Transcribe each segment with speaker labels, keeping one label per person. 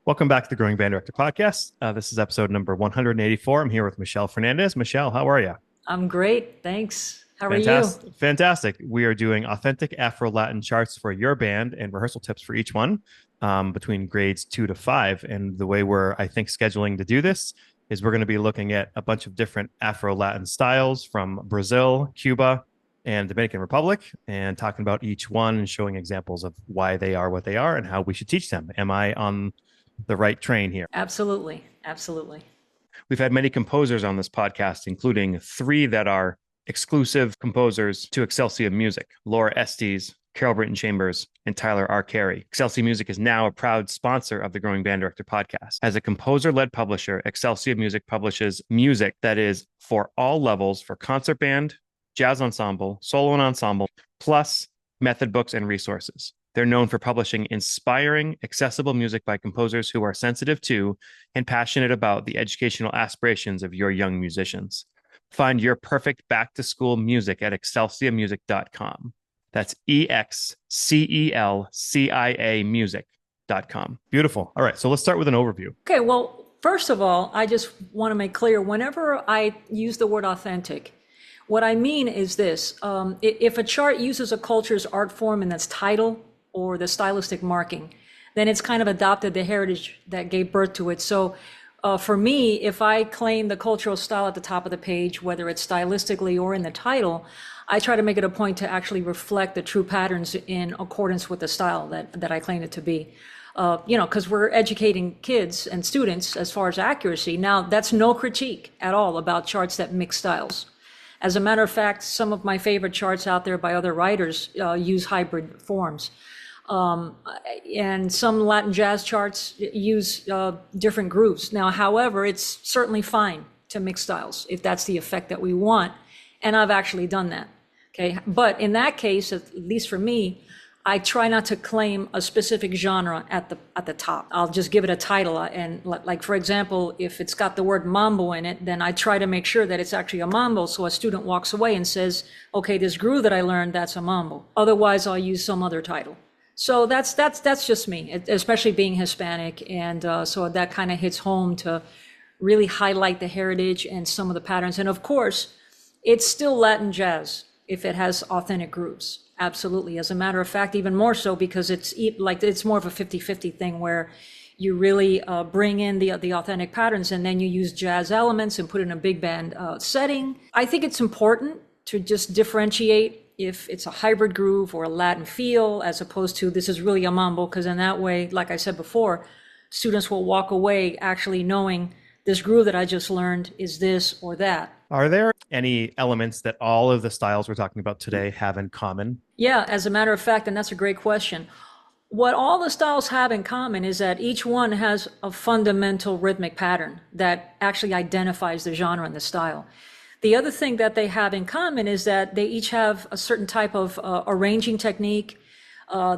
Speaker 1: Welcome back to the Growing Band Director Podcast. This is episode number 184. I'm here with Michele Fernandez. Michele, how are you?
Speaker 2: I'm great. Thanks. How are you?
Speaker 1: Fantastic. Fantastic. We are doing authentic Afro-Latin charts for your band and rehearsal tips for each one between grades 2 to 5. And the way we're, I think, scheduling to do this is we're going to be looking at a bunch of different Afro-Latin styles from Brazil, Cuba, and Dominican Republic, and talking about each one and showing examples of why they are what they are and how we should teach them. Am I on the right train here?
Speaker 2: Absolutely. Absolutely.
Speaker 1: We've had many composers on this podcast, including three that are exclusive composers to Excelcia Music: Laura Estes, Carol Britton Chambers, and Tyler R. Carey. Excelcia Music is now a proud sponsor of the Growing Band Director podcast. As a composer-led publisher, Excelcia Music publishes music that is for all levels for concert band, jazz ensemble, solo and ensemble, plus method books and resources. They're known for publishing inspiring, accessible music by composers who are sensitive to and passionate about the educational aspirations of your young musicians. Find your perfect back-to-school music at excelciamusic.com. That's EXCELCIA music.com. Beautiful. All right, so let's start with an overview.
Speaker 2: Okay. Well, first of all, I just want to make clear whenever I use the word authentic, what I mean is this. If a chart uses a culture's art form in its title or the stylistic marking, then it's kind of adopted the heritage that gave birth to it. So for me, if I claim the cultural style at the top of the page, whether it's stylistically or in the title, I try to make it a point to actually reflect the true patterns in accordance with the style that I claim it to be. Because we're educating kids and students as far as accuracy. Now, that's no critique at all about charts that mix styles. As a matter of fact, some of my favorite charts out there by other writers use hybrid forms. And some Latin jazz charts use different grooves. Now, however, it's certainly fine to mix styles if that's the effect that we want. And I've actually done that. Okay. But in that case, at least for me, I try not to claim a specific genre at the top. I'll just give it a title. And like, for example, if it's got the word Mambo in it, then I try to make sure that it's actually a Mambo. So a student walks away and says, okay, this groove that I learned, that's a Mambo. Otherwise, I'll use some other title. So that's just me, especially being Hispanic. And so that kind of hits home to really highlight the heritage and some of the patterns. And of course, it's still Latin jazz if it has authentic grooves. Absolutely. As a matter of fact, even more so because it's more of a 50-50 thing where you really bring in the authentic patterns and then you use jazz elements and put it in a big band setting. I think it's important to just differentiate if it's a hybrid groove or a Latin feel, as opposed to this is really a mambo, because in that way, like I said before, students will walk away actually knowing this groove that I just learned is this or that.
Speaker 1: Are there any elements that all of the styles we're talking about today have in common?
Speaker 2: Yeah, as a matter of fact, and that's a great question. What all the styles have in common is that each one has a fundamental rhythmic pattern that actually identifies the genre and the style. The other thing that they have in common is that they each have a certain type of arranging technique.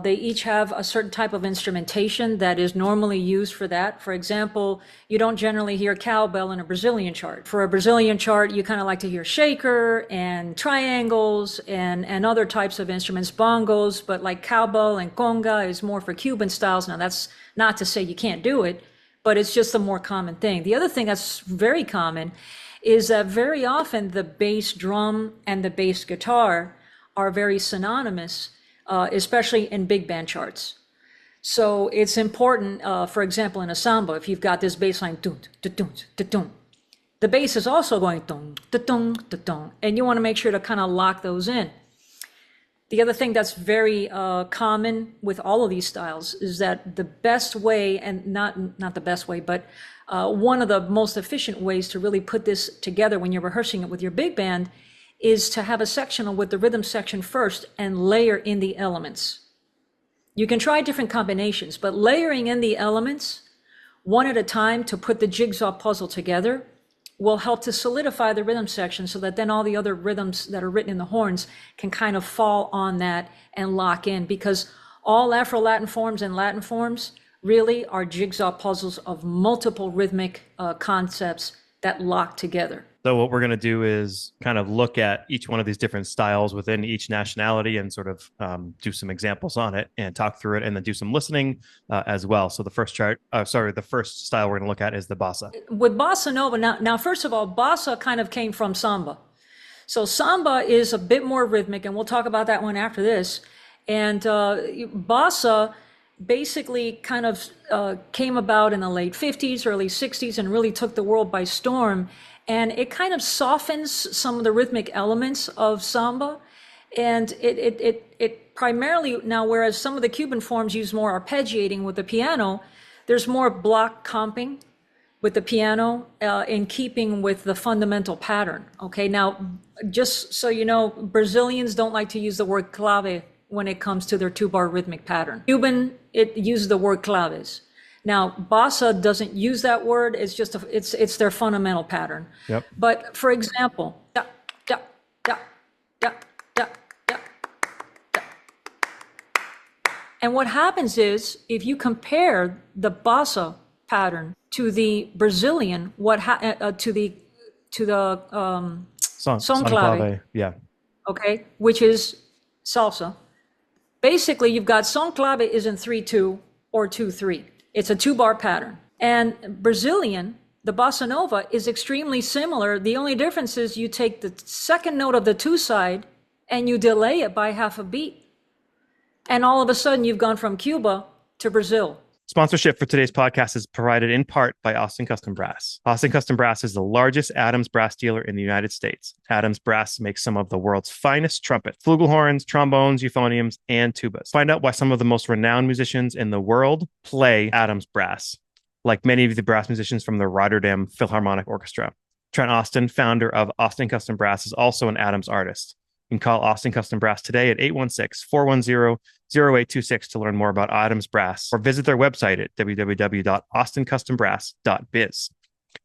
Speaker 2: They each have a certain type of instrumentation that is normally used for that. For example, you don't generally hear cowbell in a Brazilian chart. For a Brazilian chart, you kind of like to hear shaker and triangles and other types of instruments, bongos, but like cowbell and conga is more for Cuban styles. Now, that's not to say you can't do it, but it's just a more common thing. The other thing that's very common is that very often the bass drum and the bass guitar are very synonymous, especially in big band charts. So it's important, for example, in a samba, if you've got this bass line, dun, dun, dun, dun, dun, the bass is also going dun, dun, dun, dun, dun, and you want to make sure to kind of lock those in. The other thing that's very common with all of these styles is that the best way, and not the best way, but one of the most efficient ways to really put this together when you're rehearsing it with your big band is to have a sectional with the rhythm section first and layer in the elements. You can try different combinations, but layering in the elements one at a time to put the jigsaw puzzle together will help to solidify the rhythm section so that then all the other rhythms that are written in the horns can kind of fall on that and lock in, because all Afro-Latin forms and Latin forms really are jigsaw puzzles of multiple rhythmic concepts that lock together.
Speaker 1: So what we're going to do is kind of look at each one of these different styles within each nationality and sort of do some examples on it and talk through it, and then do some listening as well. So the first the first style we're going to look at is the bossa.
Speaker 2: With bossa nova, now first of all, bossa kind of came from samba. So samba is a bit more rhythmic, and we'll talk about that one after this. And bossa basically kind of came about in the late 50s, early 60s, and really took the world by storm. And it kind of softens some of the rhythmic elements of samba. And it primarily, now whereas some of the Cuban forms use more arpeggiating with the piano, there's more block comping with the piano in keeping with the fundamental pattern. Okay, now just so you know, Brazilians don't like to use the word clave when it comes to their two-bar rhythmic pattern. Cuban, it uses the word claves. Now, bossa doesn't use that word. It's just it's their fundamental pattern.
Speaker 1: Yep.
Speaker 2: But for example, da, da, da, da, da, da, da. And what happens is, if you compare the bossa pattern to the Brazilian, to the son clave,
Speaker 1: yeah,
Speaker 2: okay, which is salsa. Basically, you've got son clave is in 3-2 or 2-3. It's a two-bar pattern. And Brazilian, the bossa nova, is extremely similar. The only difference is you take the second note of the two side and you delay it by half a beat. And all of a sudden, you've gone from Cuba to Brazil.
Speaker 1: Sponsorship for today's podcast is provided in part by Austin Custom Brass. Austin Custom Brass is the largest Adams brass dealer in the United States. Adams Brass makes some of the world's finest trumpets, flugelhorns, trombones, euphoniums, and tubas. Find out why some of the most renowned musicians in the world play Adams Brass, like many of the brass musicians from the Rotterdam Philharmonic Orchestra. Trent Austin, founder of Austin Custom Brass, is also an Adams artist. You can call Austin Custom Brass today at 816-410-0826 to learn more about Adams Brass, or visit their website at www.austincustombrass.biz.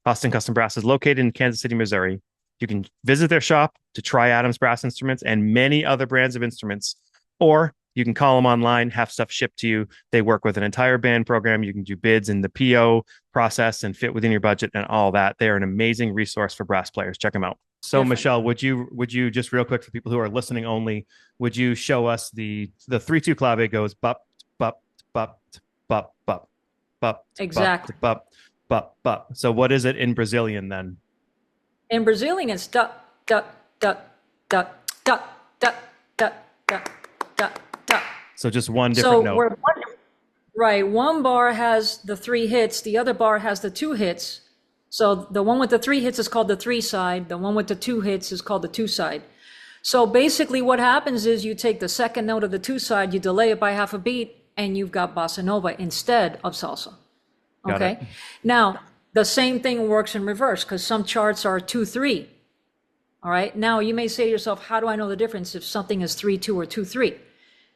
Speaker 1: Austin Custom Brass is located in Kansas City, Missouri. You can visit their shop to try Adams Brass instruments and many other brands of instruments, or you can call them online, have stuff shipped to you. They work with an entire band program. You can do bids in the PO process and fit within your budget and all that. They are an amazing resource for brass players. Check them out. So Michele, would you just real quick for people who are listening only, would you show us the 3-2 clave goes bup, bup, bup, bup, bup, bup,
Speaker 2: exactly,
Speaker 1: bup, bup, bup. So what is it in Brazilian then?
Speaker 2: In Brazilian, it's da, da, da, da, da, da, da, da, da, da.
Speaker 1: So just one different note.
Speaker 2: One bar has the 3 hits, the other bar has the 2 hits. So the one with the 3 hits is called the 3 side. The one with the 2 hits is called the 2 side. So basically what happens is you take the second note of the 2 side, you delay it by half a beat, and you've got bossa nova instead of salsa. Okay. Now, the same thing works in reverse, because some charts are 2-3. All right. Now you may say to yourself, how do I know the difference if something is 3-2 or 2-3?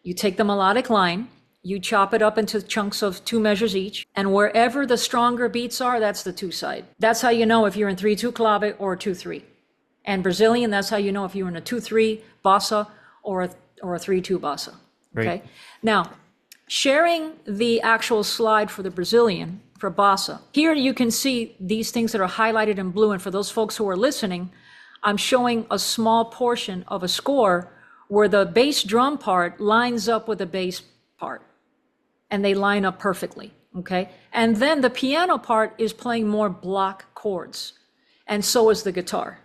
Speaker 2: You take the melodic line, you chop it up into chunks of 2 measures each, and wherever the stronger beats are, that's the 2 side. That's how you know if you're in 3-2 clave or 2-3. And Brazilian, that's how you know if you're in a 2-3 bossa or a 3-2 bossa. Okay.
Speaker 1: Right.
Speaker 2: Now, sharing the actual slide for the Brazilian, for bossa, here you can see these things that are highlighted in blue. And for those folks who are listening, I'm showing a small portion of a score where the bass drum part lines up with the bass part. And they line up perfectly, okay? And then the piano part is playing more block chords, and so is the guitar.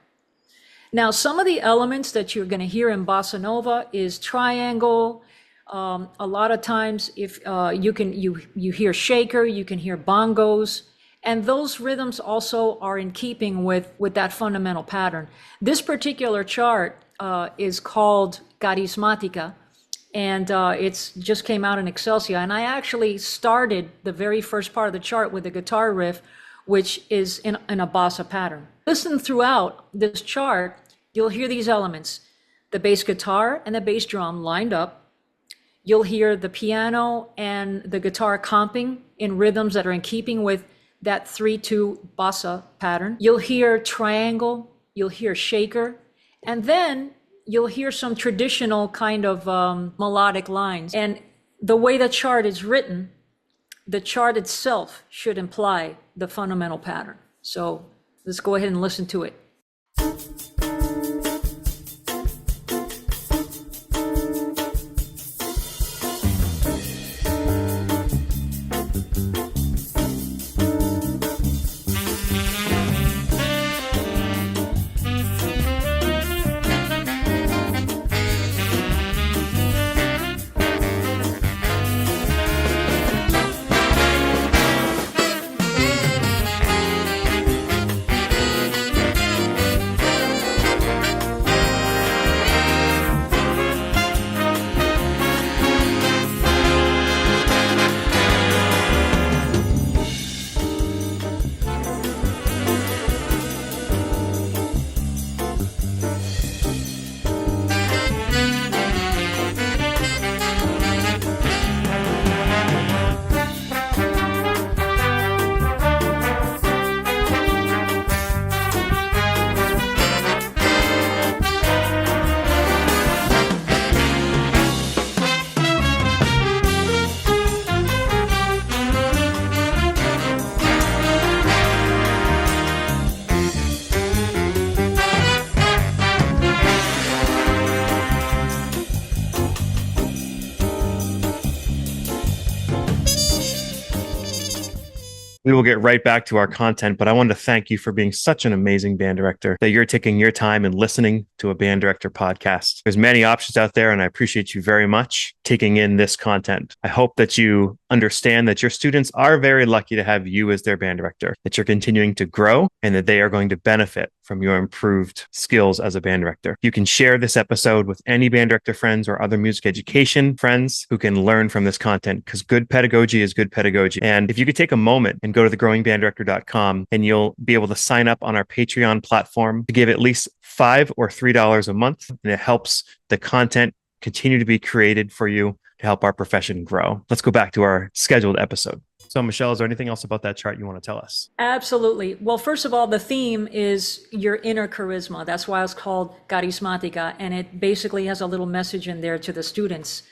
Speaker 2: Now, some of the elements that you're gonna hear in bossa nova is triangle. A lot of times, if you hear shaker, you can hear bongos, and those rhythms also are in keeping with that fundamental pattern. This particular chart is called Carismática, and it's just came out in Excelcia. And I actually started the very first part of the chart with a guitar riff, which is in a bossa pattern. Listen throughout this chart, you'll hear these elements: the bass guitar and the bass drum lined up. You'll hear the piano and the guitar comping in rhythms that are in keeping with that 3-2 bossa pattern. You'll hear triangle, you'll hear shaker, and then you'll hear some traditional kind of melodic lines. And the way the chart is written, the chart itself should imply the fundamental pattern. So let's go ahead and listen to it.
Speaker 1: We will get right back to our content, but I wanted to thank you for being such an amazing band director, that you're taking your time and listening to a band director podcast. There's many options out there, and I appreciate you very much taking in this content. I hope that you understand that your students are very lucky to have you as their band director, that you're continuing to grow, and that they are going to benefit from your improved skills as a band director. You can share this episode with any band director friends or other music education friends who can learn from this content, because good pedagogy is good pedagogy. And if you could take a moment and go to thegrowingbanddirector.com, and you'll be able to sign up on our Patreon platform to give at least $5 or $3 a month. And it helps the content continue to be created for you to help our profession grow. Let's go back to our scheduled episode. So, Michele, is there anything else about that chart you want to tell us?
Speaker 2: Absolutely. Well, first of all, the theme is your inner charisma. That's why it's called Carismática. And it basically has a little message in there to the students.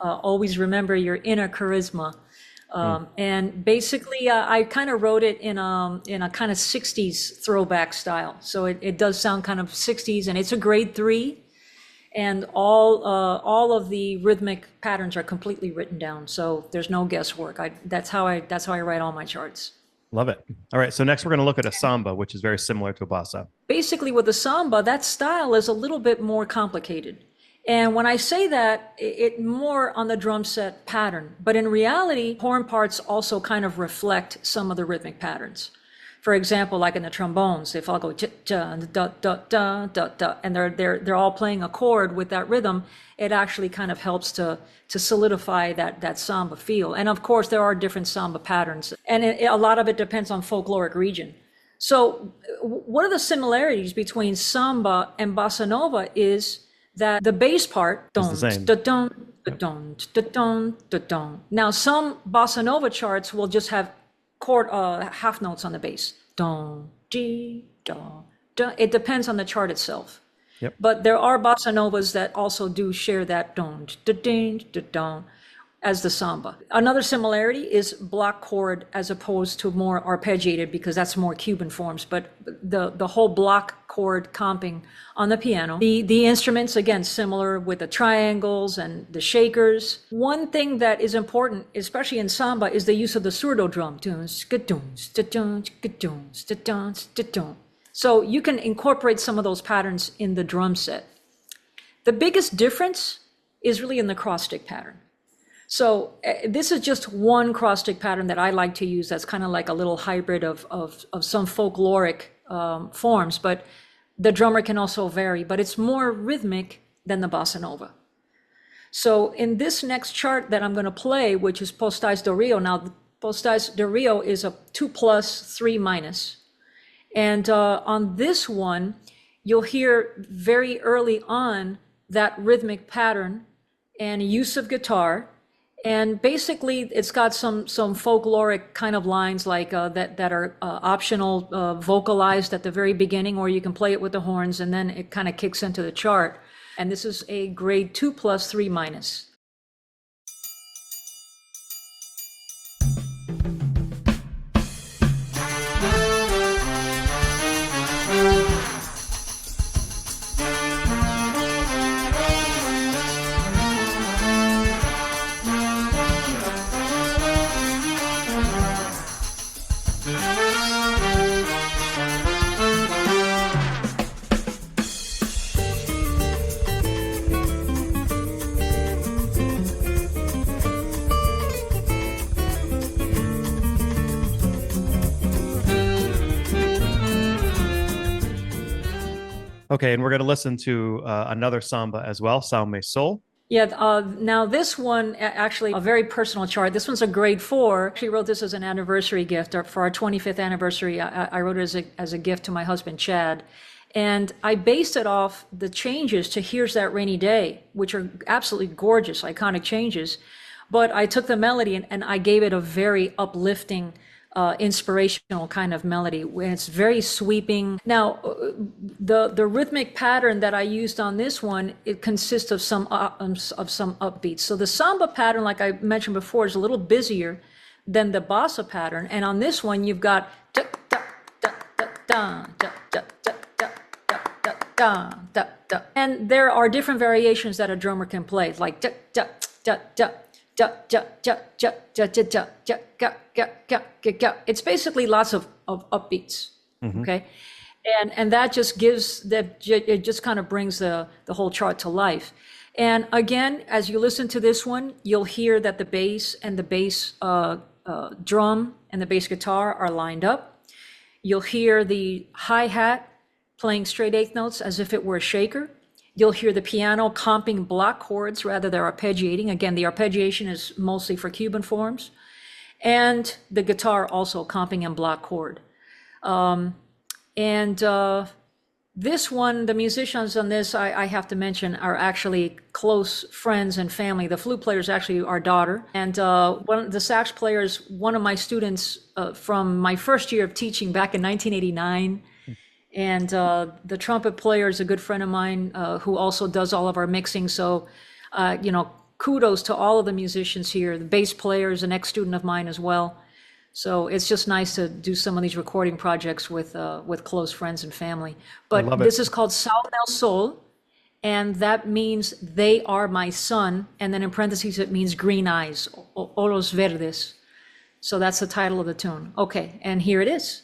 Speaker 2: Always remember your inner charisma. And basically, I kind of wrote it in a kind of 60s throwback style. So it does sound kind of 60s, and it's a grade 3. And all of the rhythmic patterns are completely written down, so there's no guesswork. That's how I write all my charts.
Speaker 1: Love it. All right, so next we're going to look at a samba, which is very similar to a bossa.
Speaker 2: Basically, with the samba, that style is a little bit more complicated. And when I say that, it more on the drum set pattern, but in reality, horn parts also kind of reflect some of the rhythmic patterns. For example, like in the trombones, if I'll go cha-cha, da da da da da, and they're all playing a chord with that rhythm, it actually kind of helps to solidify that samba feel. And of course, there are different samba patterns, and a lot of it depends on folkloric region. So, one of the similarities between samba and bossa nova is that the bass part
Speaker 1: is the same.
Speaker 2: Now, some bossa nova charts will just have chord half notes on the bass. Don, di, da, da. It depends on the chart itself.
Speaker 1: Yep.
Speaker 2: But there are bossa novas that also do share that don, da, din, da, don, as the samba. Another similarity is block chord as opposed to more arpeggiated, because that's more Cuban forms. But the whole block chord comping on the piano. The instruments, again, similar with the triangles and the shakers. One thing that is important, especially in samba, is the use of the surdo drum. So you can incorporate some of those patterns in the drum set. The biggest difference is really in the cross stick pattern. So this is just one cross stick pattern that I like to use that's kind of like a little hybrid of some folkloric forms, but the drummer can also vary, but it's more rhythmic than the bossa nova. So in this next chart that I'm going to play, which is Postais do Rio, now Postais do Rio is a 2+, 3-. And on this one, you'll hear very early on that rhythmic pattern and use of guitar. And basically, it's got some folkloric kind of lines like that are optional, vocalized at the very beginning, or you can play it with the horns, and then it kind of kicks into the chart. And this is a grade 2+, 3-.
Speaker 1: Okay, and we're going to listen to another samba as well, Samba Soul.
Speaker 2: Yeah, now this one, actually a very personal chart. This one's a grade 4. Actually wrote this as an anniversary gift for our 25th anniversary. I wrote it as a gift to my husband, Chad. And I based it off the changes to Here's That Rainy Day, which are absolutely gorgeous, iconic changes. But I took the melody and I gave it a very uplifting, inspirational kind of melody. It's very sweeping. Now, the rhythmic pattern that I used on this one, it consists of some upbeats. So the samba pattern, like I mentioned before, is a little busier than the bossa pattern. And on this one, you've got da da da da da da da da da da da da. And there are different variations that a drummer can play, like da da da da. It's basically lots of upbeats, okay? And that just gives it just kind of brings the whole chart to life. And again, as you listen to this one, you'll hear that the bass and the bass drum and the bass guitar are lined up. You'll hear the hi-hat playing straight eighth notes as if it were a shaker. You'll hear the piano comping block chords rather than arpeggiating. Again, the arpeggiation is mostly for Cuban forms. And the guitar also comping in block chord. This one, the musicians on this, I have to mention, are actually close friends and family. The flute player is actually our daughter. And one of the sax players, one of my students from my first year of teaching back in 1989. And the trumpet player is a good friend of mine who also does all of our mixing. So, kudos to all of the musicians here. The bass player is an ex-student of mine as well. So it's just nice to do some of these recording projects with close friends and family. But this is called Sal del Sol, and that means they are my son. And then in parentheses, it means green eyes, Olos Verdes. So that's the title of the tune. Okay, and here it is.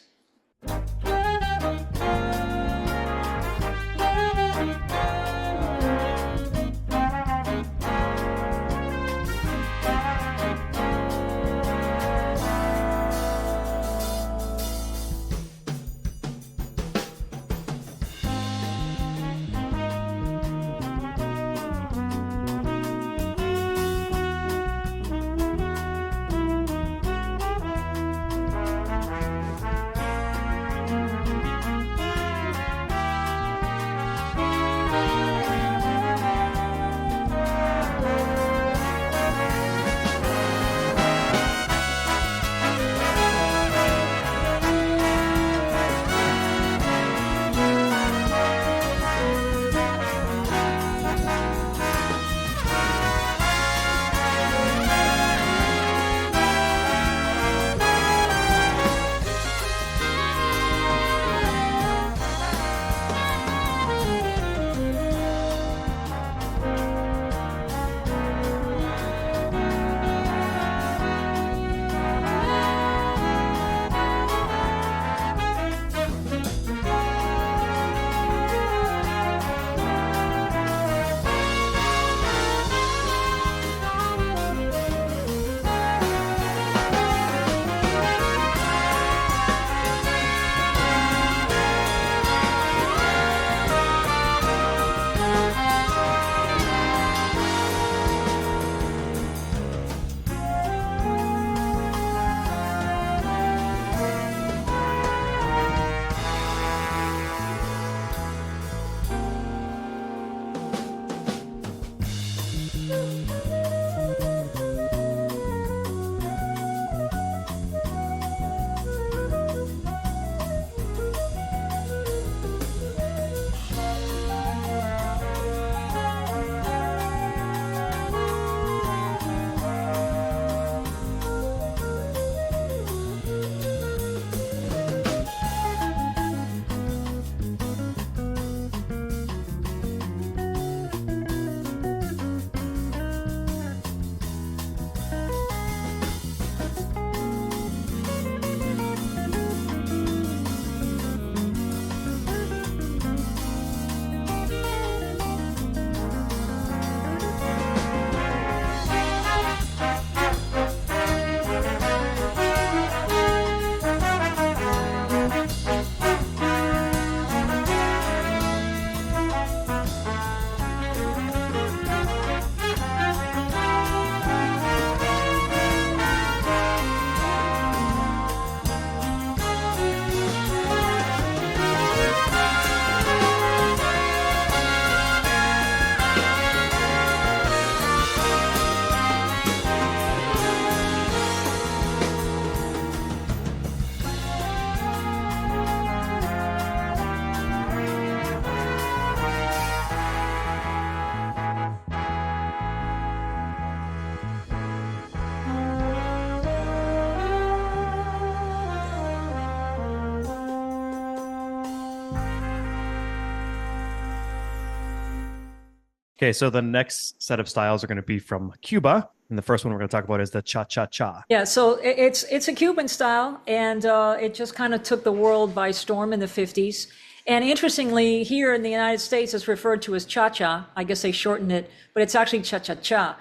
Speaker 1: Okay, so the next set of styles are going to be from Cuba. And the first one we're going to talk about is the cha-cha-chá.
Speaker 2: Yeah, so it's a Cuban style, and it just kind of took the world by storm in the 50s. And interestingly, here in the United States, it's referred to as cha-cha. I guess they shortened it, but it's actually cha-cha-chá.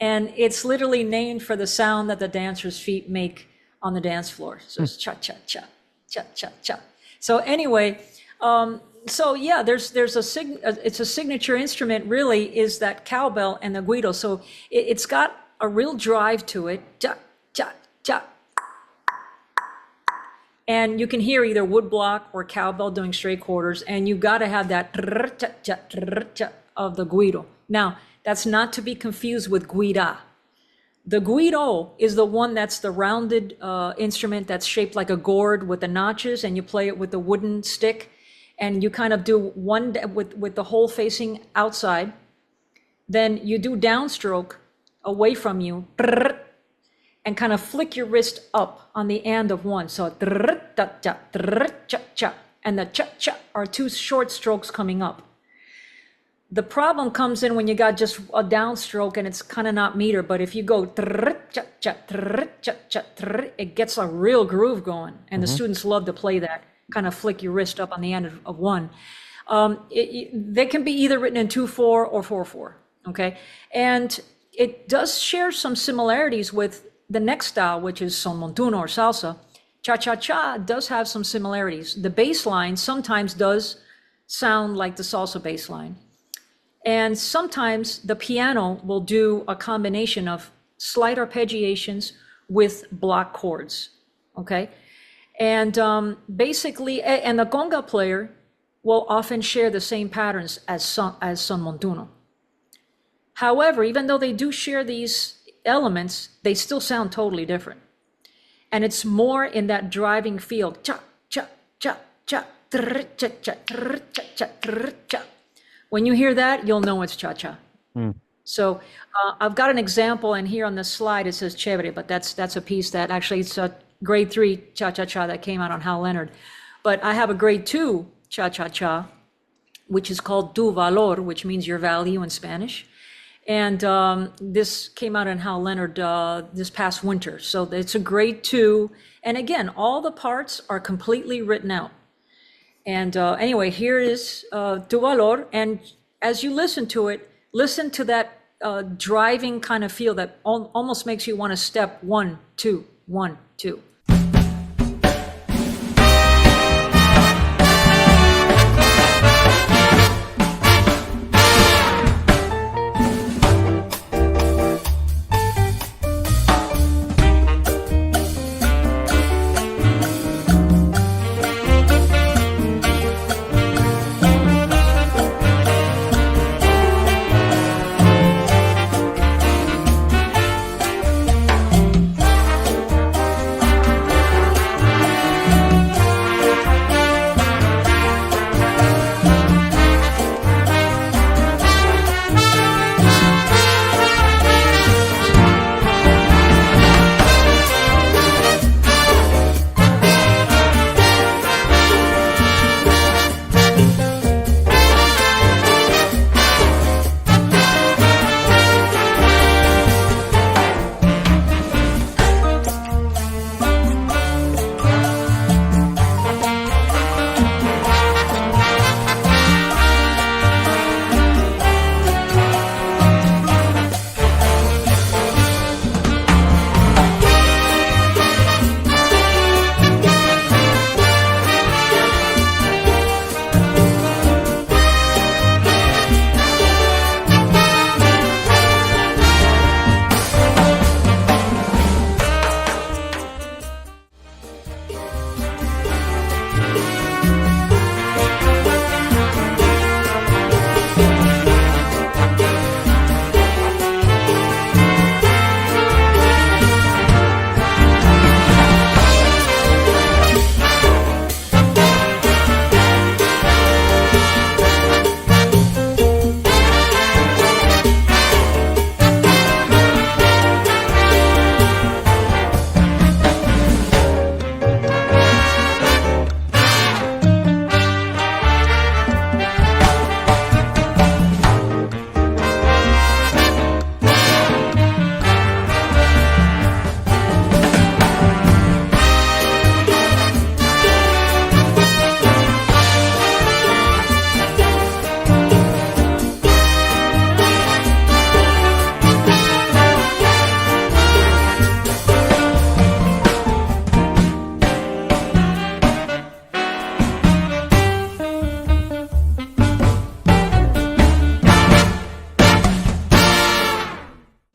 Speaker 2: And it's literally named for the sound that the dancers' feet make on the dance floor. So it's cha-cha-chá, cha-cha-chá. So anyway, so yeah, there's it's a signature instrument really is that cowbell and the guido. So it's got a real drive to it. Cha, cha, cha. And you can hear either woodblock or cowbell doing straight quarters, and you got to have that of the guido. Now, that's not to be confused with guida. The guido is the one that's the rounded instrument that's shaped like a gourd with the notches, and you play it with the wooden stick, and you kind of do one with the hole facing outside. Then you do downstroke away from you, and kind of flick your wrist up on the end of one. So, and the cha-cha are two short strokes coming up. The problem comes in when you got just a downstroke and it's kind of not meter, but if you go, it gets a real groove going, and the students love to play that, kind of flick your wrist up on the end of one. They can be either written in 2/4 or 4/4, okay? And it does share some similarities with the next style, which is son montuno or salsa. Cha-cha-chá does have some similarities. The bass line sometimes does sound like the salsa bass line. And sometimes the piano will do a combination of slight arpeggiations with block chords, okay? And basically, and the conga player will often share the same patterns as son montuno. However, even though they do share these elements, they still sound totally different. And it's more in that driving feel. Cha, cha, cha, cha, cha, cha, cha, cha, cha. When you hear that, you'll know it's cha-cha. So I've got an example, and here on the slide it says chévere, but that's a piece that actually it's a grade 3 cha-cha-chá that came out on Hal Leonard. But I have a grade 2 cha-cha-chá, which is called tu valor, which means your value in Spanish. And this came out in Hal Leonard this past winter. So it's a grade 2. And again, all the parts are completely written out. And anyway, here is tu valor. And as you listen to it, listen to that driving kind of feel that almost makes you want to step 1, 2, 1, 2.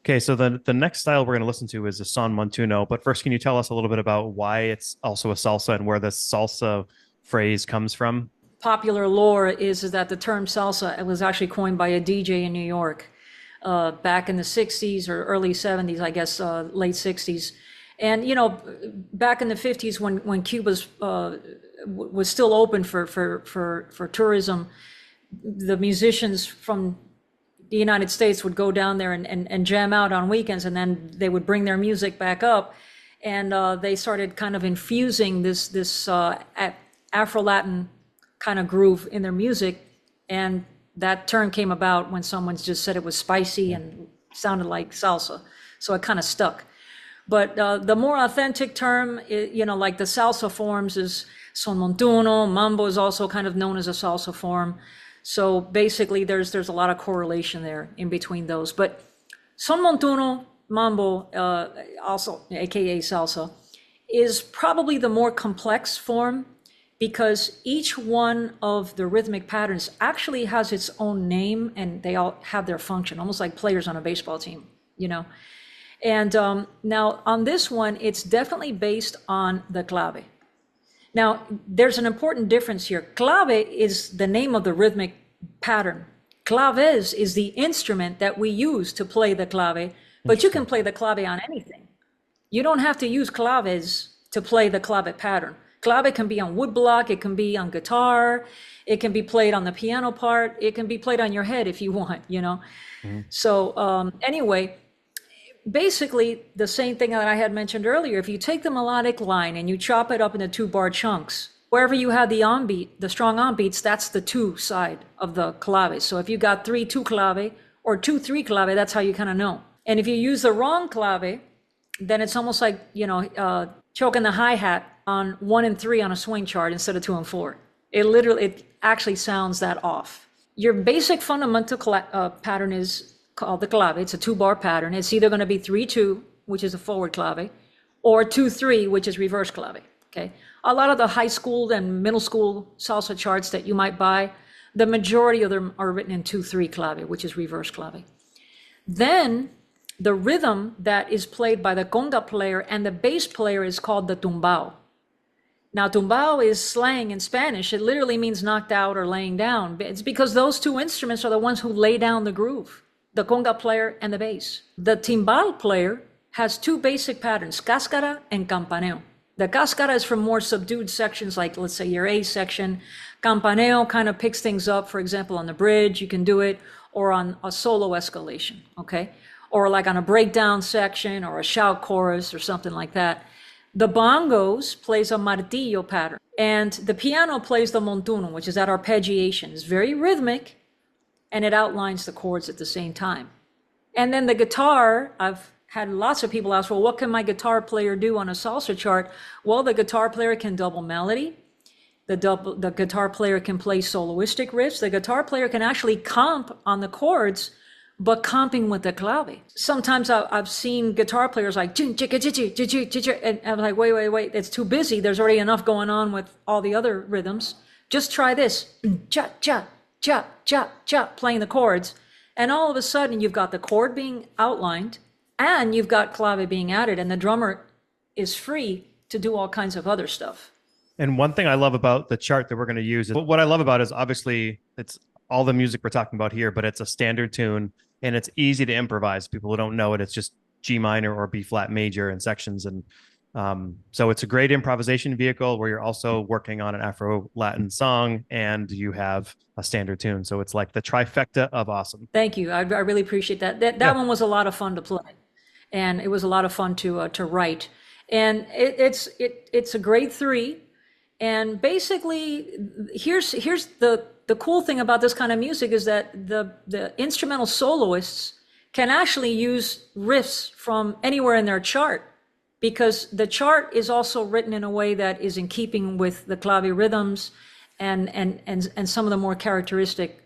Speaker 1: Okay, so the next style we're going to listen to is the son montuno. But first, can you tell us a little bit about why it's also a salsa and where the salsa phrase comes from?
Speaker 2: Popular lore is that the term salsa was actually coined by a DJ in New York back in the 60s or early 70s, I guess, late 60s. And, back in the 50s when Cuba's was still open for tourism, the musicians from the United States would go down there and jam out on weekends, and then they would bring their music back up. And they started kind of infusing this Afro-Latin kind of groove in their music. And that term came about when someone just said it was spicy and sounded like salsa. So it kind of stuck. But the more authentic term, like the salsa forms is son montuno. Mambo is also kind of known as a salsa form. So basically there's a lot of correlation there in between those. But son montuno, mambo, also AKA salsa, is probably the more complex form because each one of the rhythmic patterns actually has its own name and they all have their function, almost like players on a baseball team, And now on this one, it's definitely based on the clave. Now, there's an important difference here. Clave is the name of the rhythmic pattern. Claves is the instrument that we use to play the clave, but you can play the clave on anything. You don't have to use claves to play the clave pattern. Clave can be on woodblock, it can be on guitar, it can be played on the piano part, it can be played on your head if you want, Mm-hmm. So anyway, basically the same thing that I had mentioned earlier. If you take the melodic line and you chop it up into 2-bar chunks, wherever you have the onbeat, the strong onbeats, that's the 2 side of the clave. So if you got 3-2 clave or 2-3 clave, that's how you kind of know. And if you use the wrong clave, then it's almost like, choking the hi-hat on 1 and 3 on a swing chart instead of 2 and 4. It actually sounds that off. Your basic fundamental pattern is called the clave. It's a 2-bar pattern. It's either going to be 3-2, which is a forward clave, or 2-3, which is reverse clave. Okay. A lot of the high school and middle school salsa charts that you might buy, the majority of them are written in 2-3 clave, which is reverse clave. Then the rhythm that is played by the conga player and the bass player is called the tumbao. Now, tumbao is slang in Spanish. It literally means knocked out or laying down. It's because those 2 instruments are the ones who lay down the groove, the conga player and the bass. The timbal player has 2 basic patterns, cáscara and campaneo. The cáscara is for more subdued sections, like let's say your A section. Campaneo kind of picks things up, for example, on the bridge, you can do it, or on a solo escalation, okay? Or like on a breakdown section or a shout chorus or something like that. The bongos plays a martillo pattern, and the piano plays the montuno, which is that arpeggiation. It's very rhythmic, and it outlines the chords at the same time. And then the guitar, I've had lots of people ask, well, what can my guitar player do on a salsa chart? Well, the guitar player can double melody. The guitar player can play soloistic riffs. The guitar player can actually comp on the chords, but comping with the clave. Sometimes I've seen guitar players like, and I'm like, wait, it's too busy. There's already enough going on with all the other rhythms. Just try this, cha, cha, cha, cha, cha, playing the chords. And all of a sudden you've got the chord being outlined and you've got clave being added, and the drummer is free to do all kinds of other stuff.
Speaker 1: And one thing I love about the chart that we're going to use is what I love about it is obviously it's all the music we're talking about here, but it's a standard tune and it's easy to improvise. People who don't know it, it's just G minor or B flat major in sections. And so it's a great improvisation vehicle where you're also working on an Afro-Latin song and you have a standard tune. So it's like the trifecta of awesome.
Speaker 2: Thank you. I really appreciate that. That one was a lot of fun to play. And it was a lot of fun to write. And it's a grade 3. And basically, here's the cool thing about this kind of music is that the instrumental soloists can actually use riffs from anywhere in their chart, because the chart is also written in a way that is in keeping with the clave rhythms and some of the more characteristic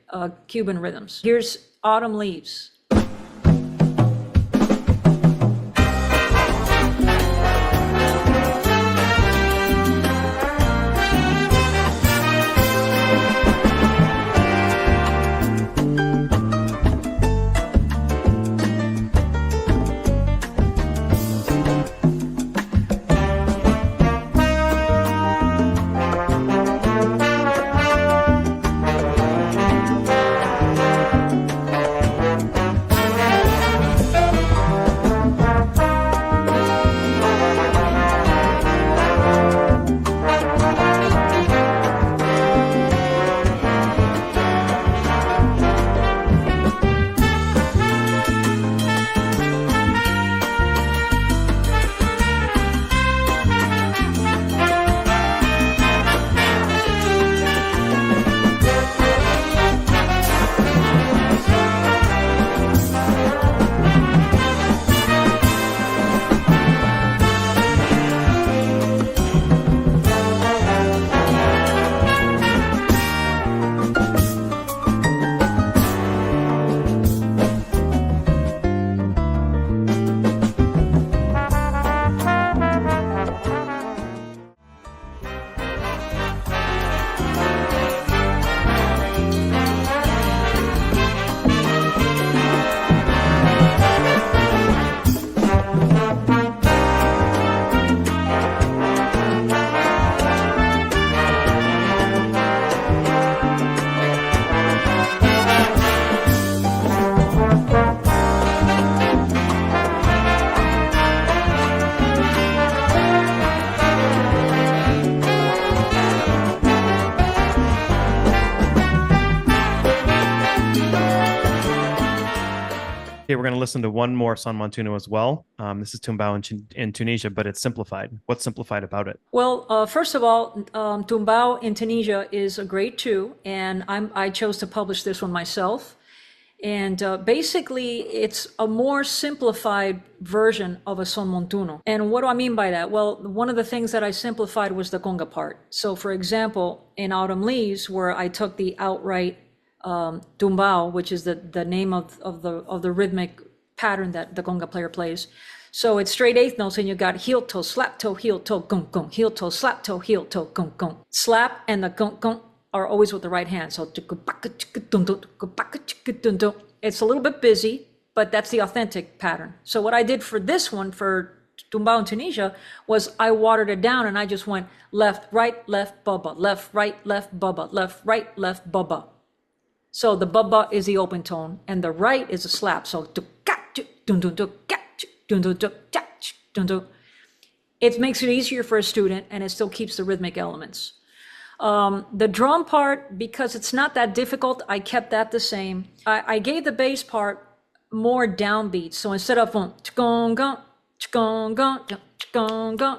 Speaker 2: Cuban rhythms. Here's Autumn Leaves.
Speaker 1: we're going to listen to one more Son Montuno as well. This is Tumbao in Tunisia, but it's simplified. What's simplified about it?
Speaker 2: Well, first of all, Tumbao in Tunisia is a grade 2, and I chose to publish this one myself. And basically, it's a more simplified version of a son montuno. And what do I mean by that? Well, one of the things that I simplified was the conga part. So, for example, in Autumn Leaves, where I took the outright tumbao, which is the name of the rhythmic pattern that the conga player plays. So it's straight eighth notes, and you got heel toe, slap toe, heel toe, gung gung, heel toe, slap toe, heel toe, gung gung. Slap and the gung gung are always with the right hand. So it's a little bit busy, but that's the authentic pattern. So what I did for this one, for Tumbao in Tunisia, was I watered it down and I just went left, right, left, bubba, left, right, left, bubba, left, right, left, bubba. So the bubba is the open tone and the right is a slap. So it makes it easier for a student and it still keeps the rhythmic elements. The drum part, because it's not that difficult, I kept that the same. I gave the bass part more downbeats. So instead of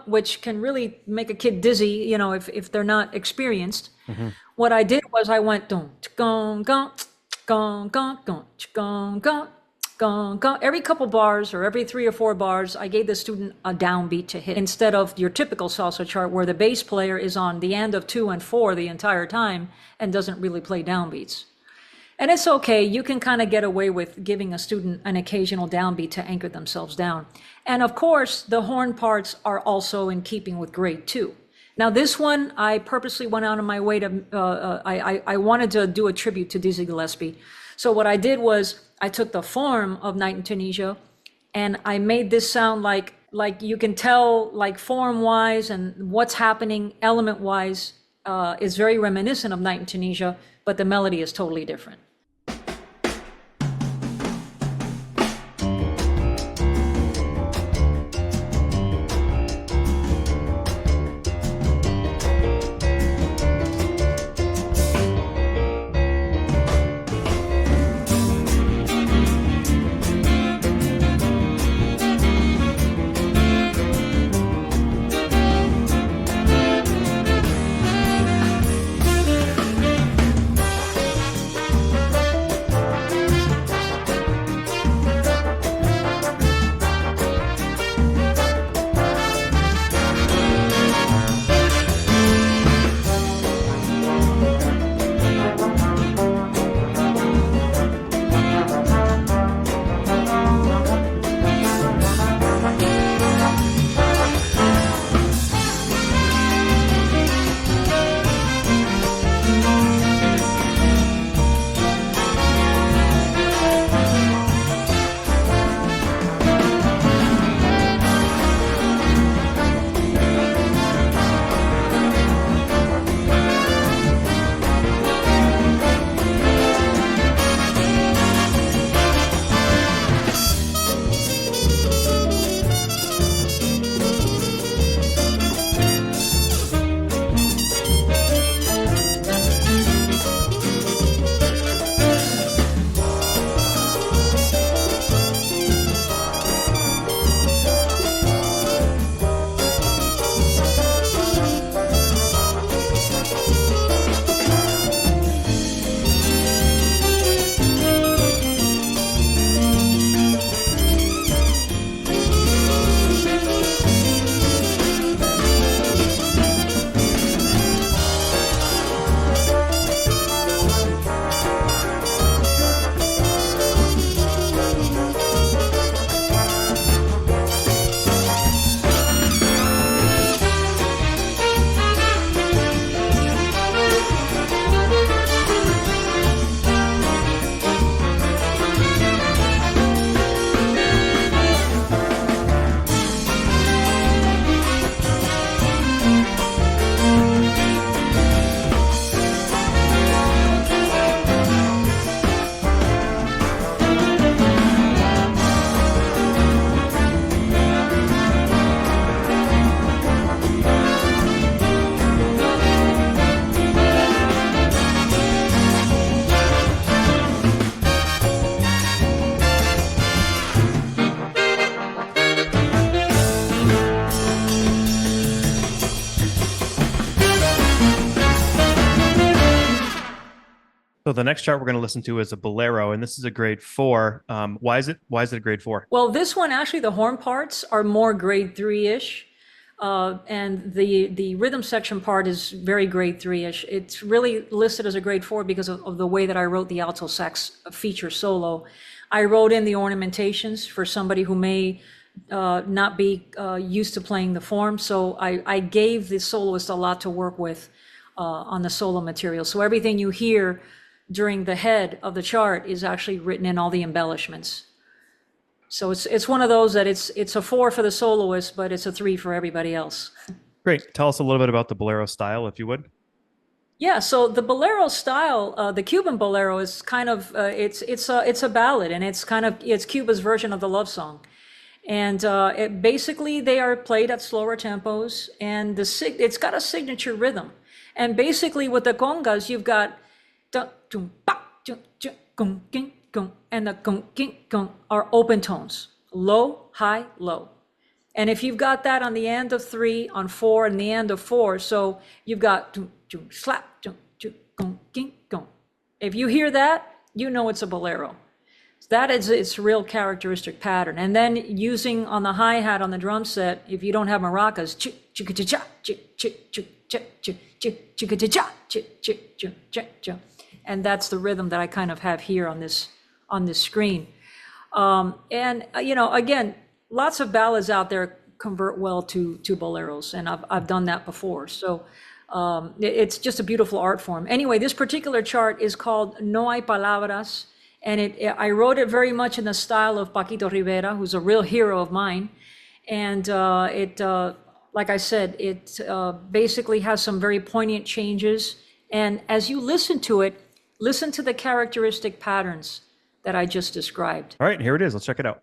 Speaker 2: which can really make a kid dizzy, if they're not experienced. Mm-hmm. What I did was I went every couple bars or every 3 or 4 bars, I gave the student a downbeat to hit instead of your typical salsa chart where the bass player is on the end of 2 and 4 the entire time and doesn't really play downbeats. And it's okay, you can kind of get away with giving a student an occasional downbeat to anchor themselves down. And of course, the horn parts are also in keeping with grade 2. Now this one, I purposely went out of my way to, I wanted to do a tribute to Dizzy Gillespie. So what I did was I took the form of Night in Tunisia and I made this sound like you can tell, like form-wise and what's happening element-wise is very reminiscent of Night in Tunisia, but the melody is totally different.
Speaker 1: So the next chart we're going to listen to is a Bolero, and this is a grade 4. Why is it a grade 4?
Speaker 2: Well, this one, actually, the horn parts are more grade 3-ish. And the rhythm section part is very grade 3-ish. It's really listed as a grade 4 because of the way that I wrote the alto sax feature solo. I wrote in the ornamentations for somebody who may not be used to playing the form. So I gave the soloist a lot to work with on the solo material. So everything you hear during the head of the chart is actually written in all the embellishments. So it's one of those that it's a 4 for the soloist, but it's a 3 for everybody else.
Speaker 1: Great. Tell us a little bit about the Bolero style, if you would.
Speaker 2: Yeah, so the Bolero style, the Cuban Bolero is kind of it's a ballad, and it's Cuba's version of the love song, and basically they are played at slower tempos, and it's got a signature rhythm, and basically with the congas you've got and the are open tones, low, high, low. And if you've got that on the end of 3, on 4, and the end of 4, so you've got slap, if you hear that, you know it's a bolero. That is its real characteristic pattern. And then using on the hi-hat on the drum set, if you don't have maracas, and that's the rhythm that I kind of have here on this screen. And again, lots of ballads out there convert well to boleros, and I've done that before. So it's just a beautiful art form. Anyway, this particular chart is called No Hay Palabras, and I wrote it very much in the style of Paquito Rivera, who's a real hero of mine. And like I said, it basically has some very poignant changes. And as you listen to it, listen to the characteristic patterns that I just described.
Speaker 1: All right, here it is. Let's check it out.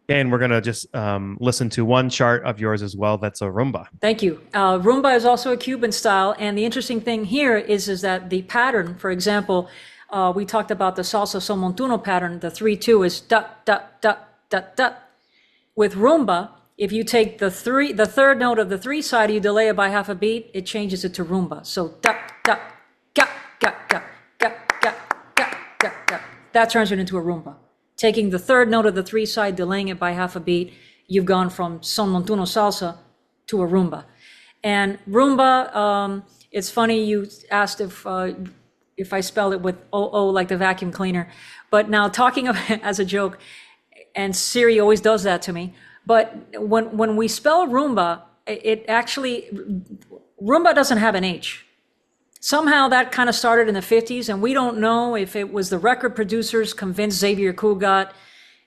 Speaker 1: And we're going to just listen to one chart of yours as well. That's a rumba.
Speaker 2: Thank you. Rumba is also a Cuban style. And the interesting thing here is that the pattern, for example, we talked about the salsa son montuno pattern. The 3-2 is da da da da da. With rumba, if you take the third note of the 3 side, you delay it by half a beat, it changes it to rumba. So da da ga ga ga ga ga ga ga ga. That turns it into a rumba. Taking the third note of the 3 side, delaying it by half a beat, you've gone from son montuno salsa to a rumba. And rumba, it's funny you asked if I spelled it with O like the vacuum cleaner, but now talking of as a joke, and Siri always does that to me. But when we spell rumba, it actually, rumba doesn't have an H. Somehow that kind of started in the 50s, and we don't know if it was the record producers convinced Xavier Cugat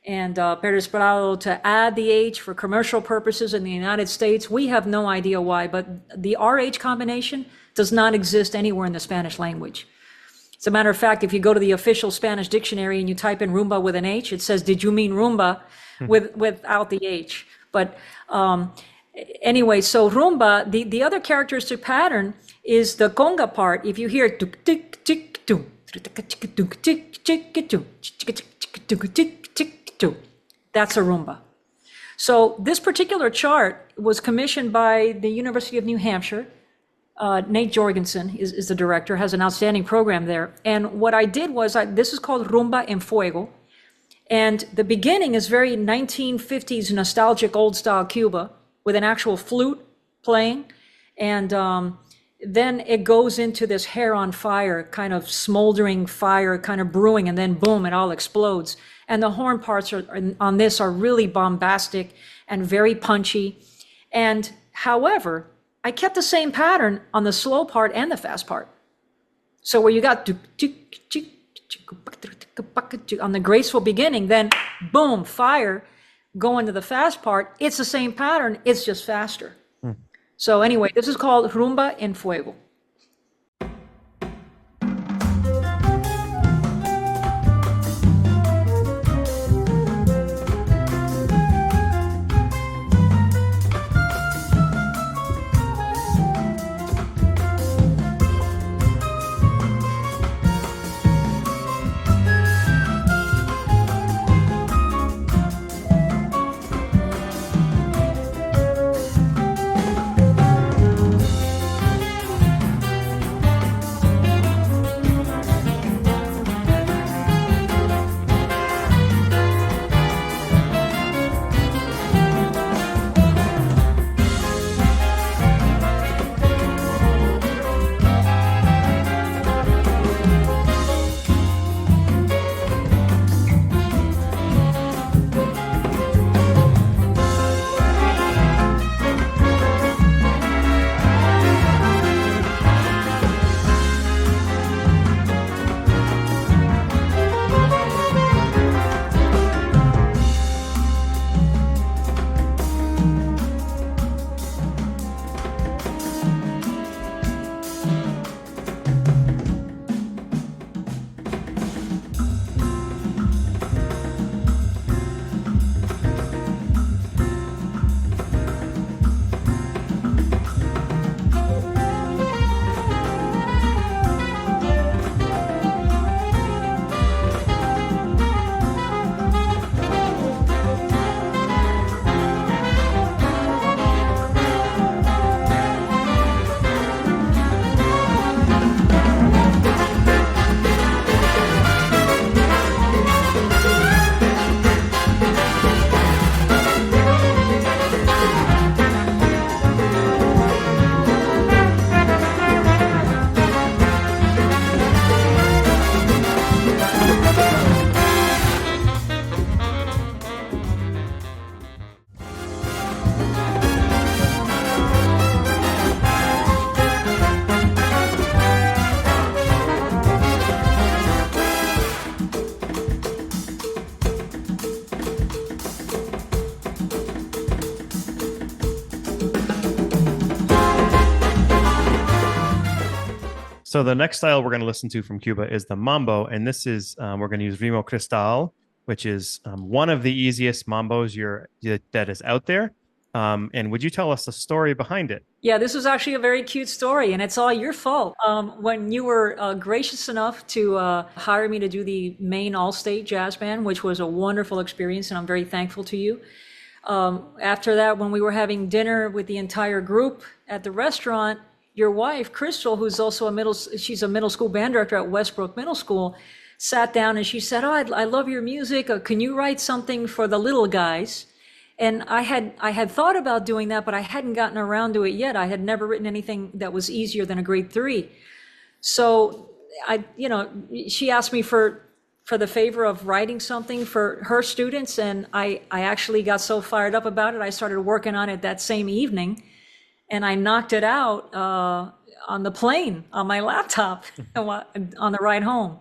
Speaker 2: and Pérez Prado to add the H for commercial purposes in the United States. We have no idea why, but the RH combination does not exist anywhere in the Spanish language. As a matter of fact, if you go to the official Spanish dictionary and you type in rumba with an H, it says, did you mean rumba without the H? But anyway, so rumba, the other characteristic pattern is the conga part. If you hear that's a rumba. So this particular chart was commissioned by the University of New Hampshire. Nate Jorgensen is the director, has an outstanding program there. And what I did was, this is called Rumba en Fuego. And the beginning is very 1950s nostalgic old style Cuba with an actual flute playing. And then it goes into this hair on fire, kind of smoldering fire, kind of brewing, and then boom, it all explodes. And the horn parts on this are really bombastic and very punchy. And however, I kept the same pattern on the slow part and the fast part. So where you got on the graceful beginning, then boom, fire, go into the fast part. It's the same pattern, it's just faster. So anyway, this is called Rumba en Fuego.
Speaker 1: So the next style we're going to listen to from Cuba is the Mambo, and this is we're going to use Ritmo Cristal, which is one of the easiest mambos that is out there. And would you tell us the story behind it?
Speaker 2: Yeah, this was actually a very cute story, and it's all your fault. When you were gracious enough to hire me to do the Maine All-State Jazz Band, which was a wonderful experience, and I'm very thankful to you. After that, when we were having dinner with the entire group at the restaurant, your wife, Crystal, who's also she's a middle school band director at Westbrook Middle School, sat down and she said, "Oh, I love your music. Can you write something for the little guys?" And I had thought about doing that, but I hadn't gotten around to it yet. I had never written anything that was easier than a grade 3. So she asked me for the favor of writing something for her students, and I actually got so fired up about it, I started working on it that same evening, and I knocked it out on the plane on my laptop on the ride home.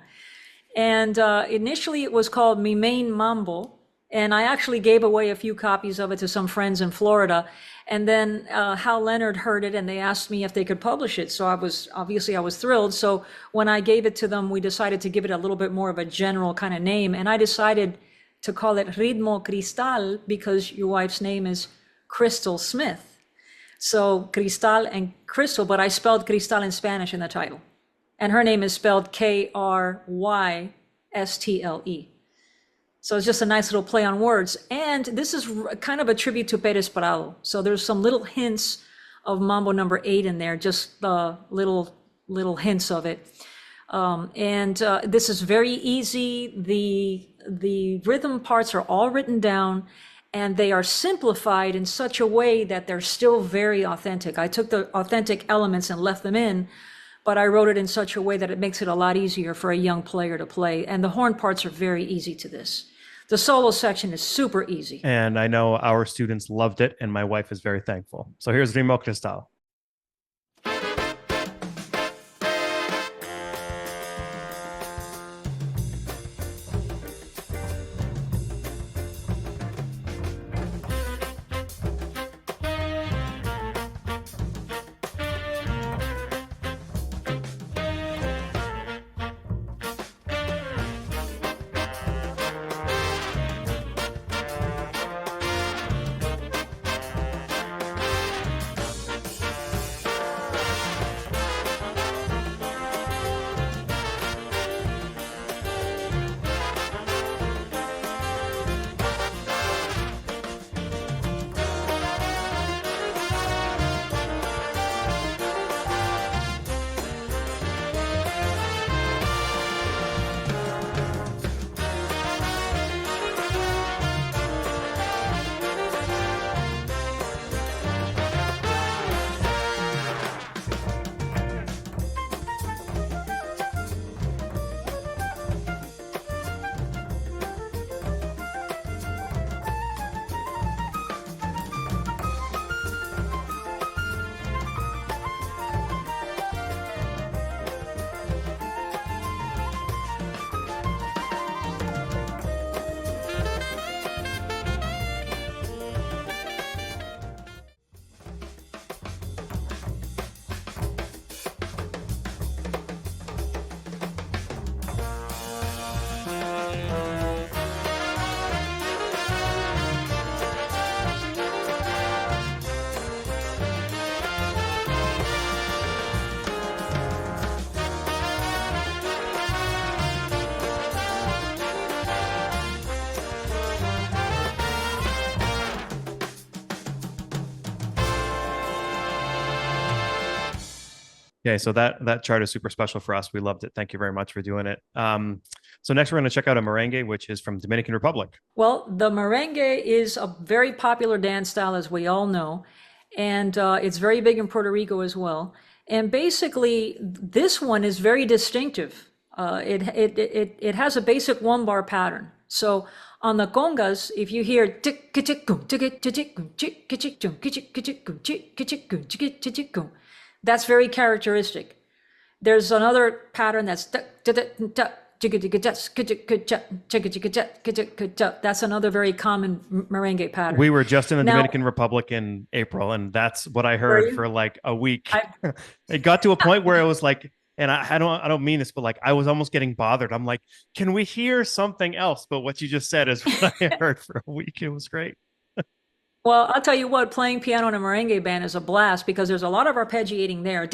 Speaker 2: And initially it was called Mi Main Mambo, and I actually gave away a few copies of it to some friends in Florida. And then Hal Leonard heard it and they asked me if they could publish it. So I was thrilled. So when I gave it to them, we decided to give it a little bit more of a general kind of name. And I decided to call it Ritmo Cristal because your wife's name is Crystal Smith. So Cristal and Crystal, but I spelled Cristal in Spanish in the title. And her name is spelled Krystle. So it's just a nice little play on words. And this is kind of a tribute to Pérez Prado. So there's some little hints of Mambo number 8 in there, just little hints of it. This is very easy. The rhythm parts are all written down and they are simplified in such a way that they're still very authentic. I took the authentic elements and left them in, but I wrote it in such a way that it makes it a lot easier for a young player to play. And the horn parts are very easy to this. The solo section is super easy.
Speaker 1: And I know our students loved it, and my wife is very thankful. So here's Ritmo Cristal. Okay, so that chart is super special for us. We loved it. Thank you very much for doing it. So next we're going to check out a merengue, which is from Dominican Republic.
Speaker 2: Well, the merengue is a very popular dance style, as we all know, and it's very big in Puerto Rico as well. And basically, this one is very distinctive. It has a basic 1-bar pattern. So on the congas, if you hear tick tick boom tick tick boom tick tick boom tick tick boom tick tick boom tick tick boom, that's very characteristic. There's another pattern that's that's another very common merengue pattern.
Speaker 1: We were just in the Dominican Republic in April, and that's what I heard for like a week. It got to a point where it was like, and I don't mean this, but like I was almost getting bothered. I'm like, can we hear something else? But what you just said is what I heard for a week. It was great.
Speaker 2: Well, I'll tell you what, playing piano in a merengue band is a blast because there's a lot of arpeggiating there. And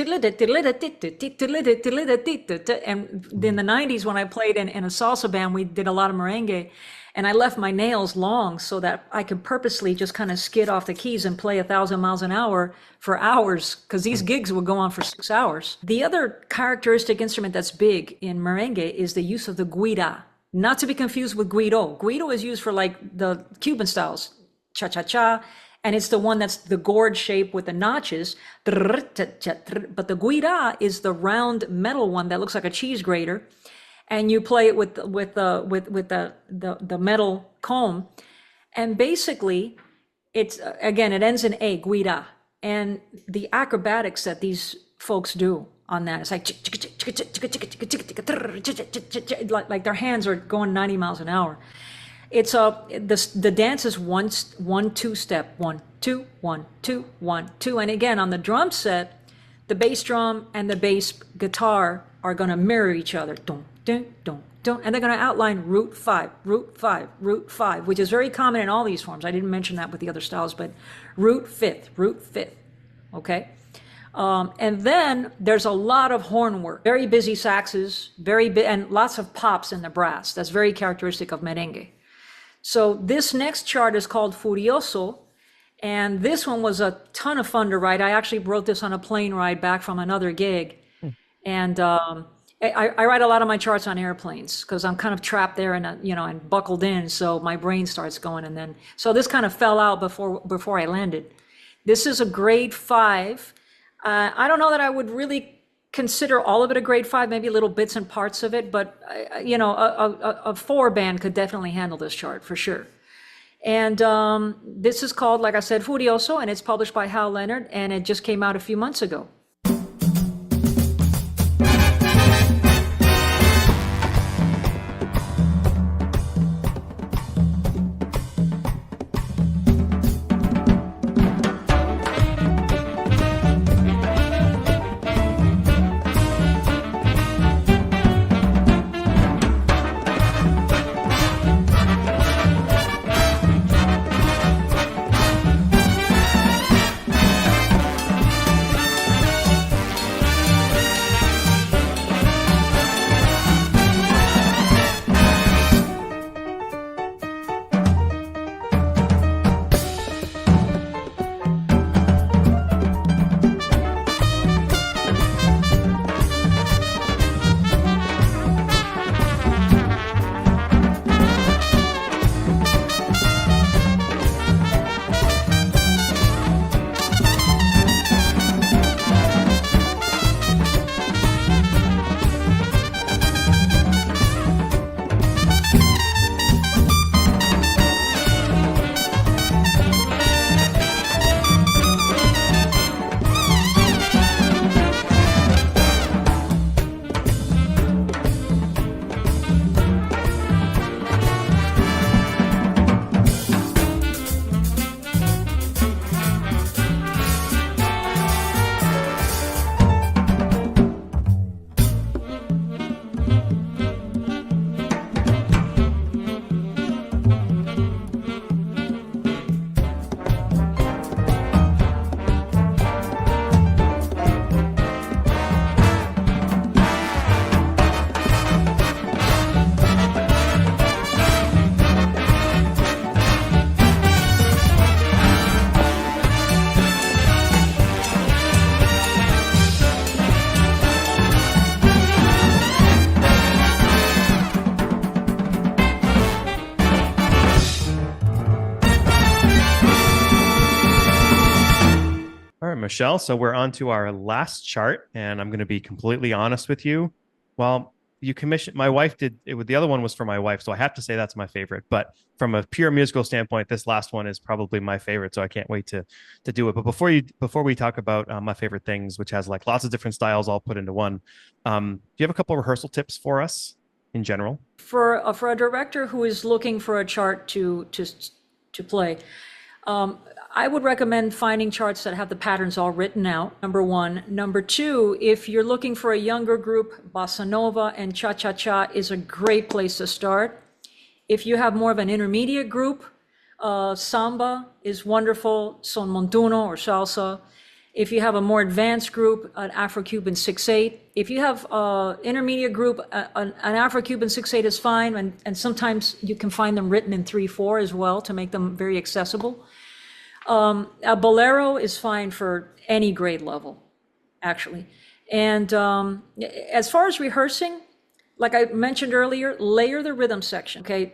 Speaker 2: in the 90s, when I played in a salsa band, we did a lot of merengue. And I left my nails long so that I could purposely just kind of skid off the keys and play 1,000 miles an hour for hours, because these gigs would go on for 6 hours. The other characteristic instrument that's big in merengue is the use of the guira, not to be confused with guido. Guido is used for like the Cuban styles, cha-cha-chá, and it's the one that's the gourd shape with the notches. But the guira is the round metal one that looks like a cheese grater, and you play it with the metal comb, and basically it's again it ends in a guira, and the acrobatics that these folks do on that, it's like their hands are going 90 miles an hour. It's the dance is one two step, 1 2 1 2 1 2, and again on the drum set, the bass drum and the bass guitar are going to mirror each other, dun, dun, dun, dun, and they're going to outline root 5, root 5, root 5, which is very common in all these forms. I didn't mention that with the other styles, but root 5th, root 5th, okay? And then there's a lot of horn work, very busy saxes, and lots of pops in the brass. That's very characteristic of merengue. So this next chart is called Furioso, and this one was a ton of fun to write. I actually wrote this on a plane ride back from another gig, and I write a lot of my charts on airplanes because I'm kind of trapped there and and buckled in, so my brain starts going, and then so this kind of fell out before I landed. This is a grade 5. I don't know that I would really consider all of it a grade 5, maybe little bits and parts of it, but a 4 band could definitely handle this chart for sure. And this is called, like I said, Furioso, and it's published by Hal Leonard, and it just came out a few months ago.
Speaker 1: Michele. So we're on to our last chart, and I'm going to be completely honest with you. Well, you commissioned, my wife did it with, the other one was for my wife, so I have to say that's my favorite. But from a pure musical standpoint, this last one is probably my favorite, so I can't wait to do it. But before we talk about my favorite things, which has like lots of different styles all put into one, do you have a couple of rehearsal tips for us in general?
Speaker 2: For a director who is looking for a chart to play, I would recommend finding charts that have the patterns all written out, number one. Number two, if you're looking for a younger group, Bossa Nova and Cha-cha-chá is a great place to start. If you have more of an intermediate group, Samba is wonderful, son montuno or salsa. If you have a more advanced group, an Afro-Cuban 6/8. If you have an intermediate group, an Afro-Cuban 6/8 is fine, and sometimes you can find them written in 3/4 as well to make them very accessible. A bolero is fine for any grade level, actually. And as far as rehearsing, like I mentioned earlier, layer the rhythm section. Okay,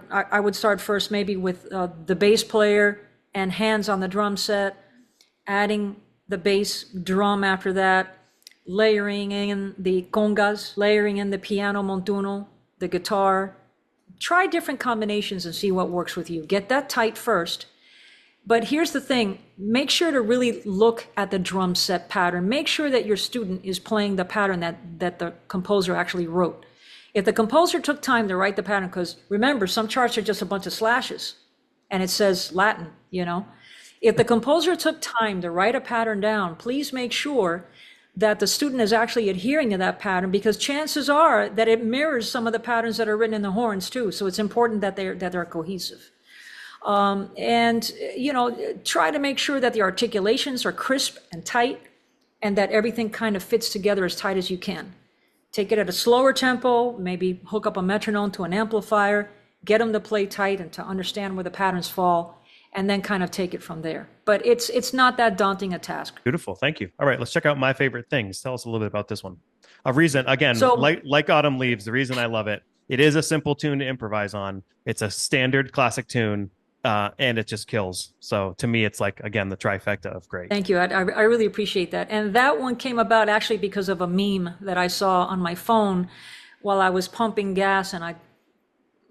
Speaker 2: I would start first maybe with the bass player and hands on the drum set, adding the bass drum after that, layering in the congas, layering in the piano montuno, the guitar. Try different combinations and see what works with you. Get that tight first. But here's the thing, make sure to really look at the drum set pattern. Make sure that your student is playing the pattern that the composer actually wrote. If the composer took time to write the pattern, because remember, some charts are just a bunch of slashes and it says Latin, you know. If the composer took time to write a pattern down, please make sure that the student is actually adhering to that pattern, because chances are that it mirrors some of the patterns that are written in the horns too. So it's important that they're cohesive. And, you know, try to make sure that the articulations are crisp and tight and that everything kind of fits together as tight as you can. Take it at a slower tempo, maybe hook up a metronome to an amplifier, get them to play tight and to understand where the patterns fall, and then kind of take it from there. But it's not that daunting a task.
Speaker 1: Beautiful. Thank you. All right, let's check out My Favorite Things. Tell us a little bit about this one. A reason, again, so, like Autumn Leaves, the reason I love it, it is a simple tune to improvise on. It's a standard classic tune. And it just kills. So to me, it's like, again, the trifecta of great.
Speaker 2: Thank you. I really appreciate that. And that one came about actually because of a meme that I saw on my phone while I was pumping gas, and I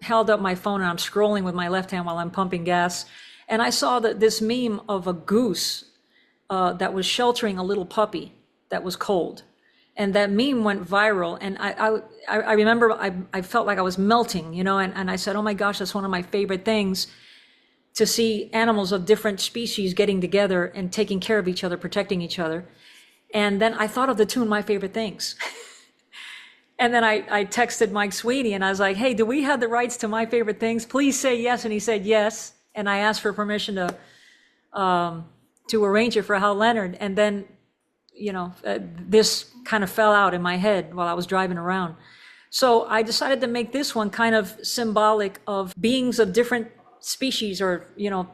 Speaker 2: held up my phone and I'm scrolling with my left hand while I'm pumping gas. And I saw this meme of a goose that was sheltering a little puppy that was cold. And that meme went viral. And I remember I felt like I was melting, you know, and I said, oh my gosh, that's one of my favorite things, to see animals of different species getting together and taking care of each other, protecting each other. And then I thought of the tune, My Favorite Things. And then I texted Mike Sweeney and I was like, hey, do we have the rights to My Favorite Things? Please say yes. And he said yes. And I asked for permission to arrange it for Hal Leonard. And then, you know, this kind of fell out in my head while I was driving around. So I decided to make this one kind of symbolic of beings of different species, or, you know,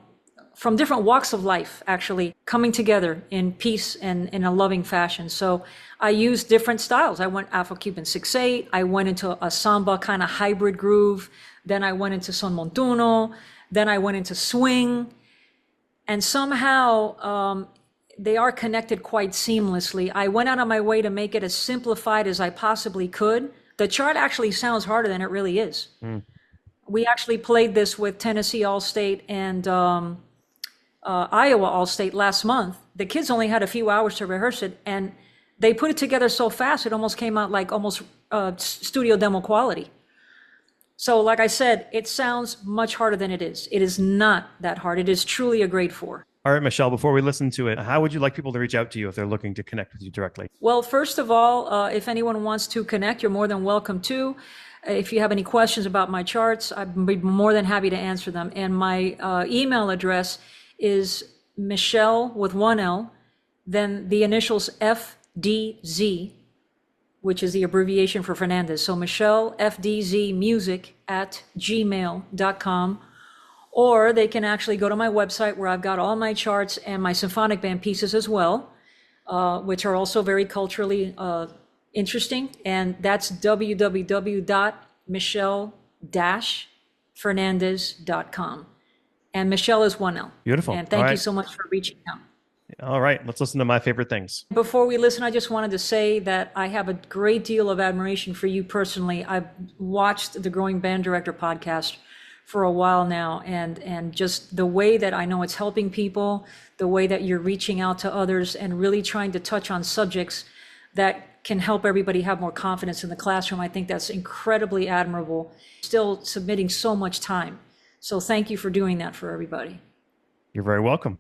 Speaker 2: from different walks of life, actually coming together in peace and in a loving fashion. So I used different styles. I went Afro-Cuban 6/8. I went into a samba kind of hybrid groove. Then I went into son montuno. Then I went into swing. And somehow they are connected quite seamlessly. I went out of my way to make it as simplified as I possibly could. The chart actually sounds harder than it really is. We actually played this with Tennessee All-State and Iowa All-State last month. The kids only had a few hours to rehearse it, and they put it together so fast, it almost came out like almost studio demo quality. So like I said, it sounds much harder than it is. It is not that hard. It is truly a grade 4.
Speaker 1: All right, Michele, before we listen to it, how would you like people to reach out to you if they're looking to connect with you directly?
Speaker 2: Well, first of all, if anyone wants to connect, you're more than welcome to. If you have any questions about my charts, I'd be more than happy to answer them. And my email address is Michele with one L, then the initials FDZ, which is the abbreviation for Fernandez. So Michele FDZ Music at gmail.com. Or they can actually go to my website where I've got all my charts and my symphonic band pieces as well, which are also very culturally interesting, and that's www.michele-fernandez.com. And Michele is one L.
Speaker 1: Beautiful.
Speaker 2: And thank you so much for reaching out.
Speaker 1: All right, let's listen to My Favorite Things.
Speaker 2: Before we listen, I just wanted to say that I have a great deal of admiration for you personally. I've watched the Growing Band Director podcast for a while now, and just the way that I know it's helping people, the way that you're reaching out to others and really trying to touch on subjects that can help everybody have more confidence in the classroom. I think that's incredibly admirable. Still submitting so much time. So thank you for doing that for everybody.
Speaker 1: You're very welcome.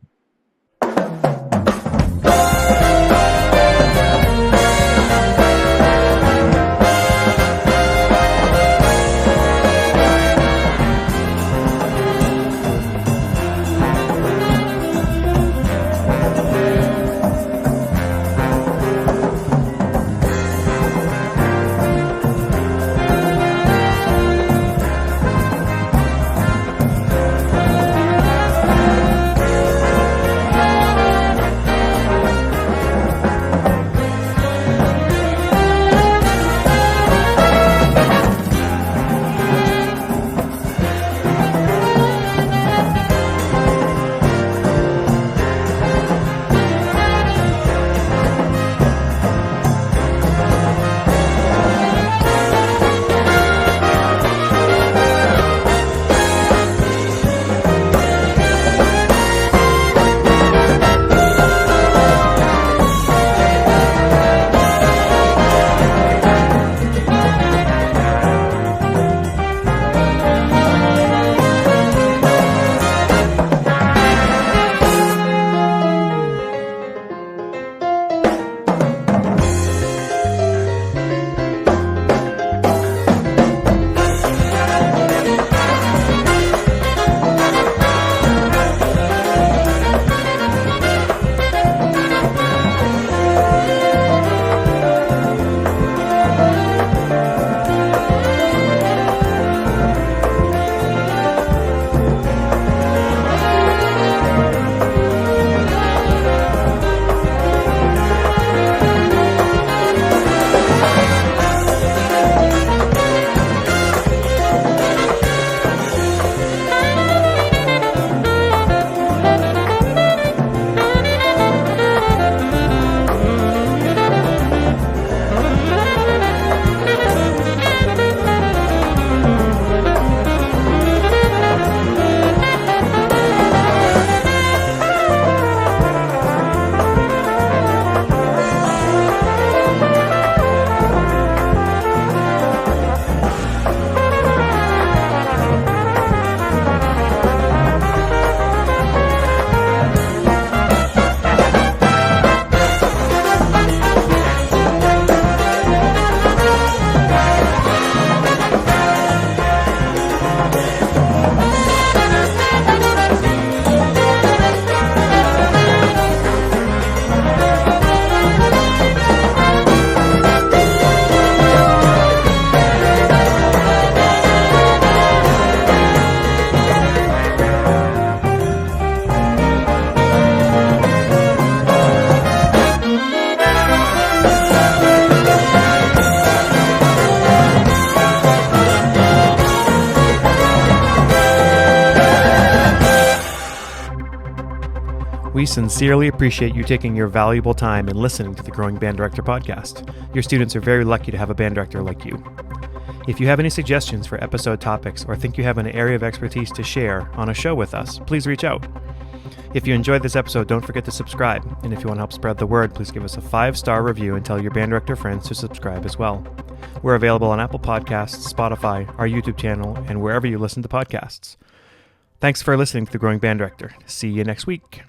Speaker 1: We sincerely appreciate you taking your valuable time and listening to the Growing Band Director podcast. Your students are very lucky to have a band director like you. If you have any suggestions for episode topics or think you have an area of expertise to share on a show with us, please reach out. If you enjoyed this episode, don't forget to subscribe. And if you want to help spread the word, please give us a 5-star review and tell your band director friends to subscribe as well. We're available on Apple Podcasts, Spotify, our YouTube channel, and wherever you listen to podcasts. Thanks for listening to The Growing Band Director. See you next week.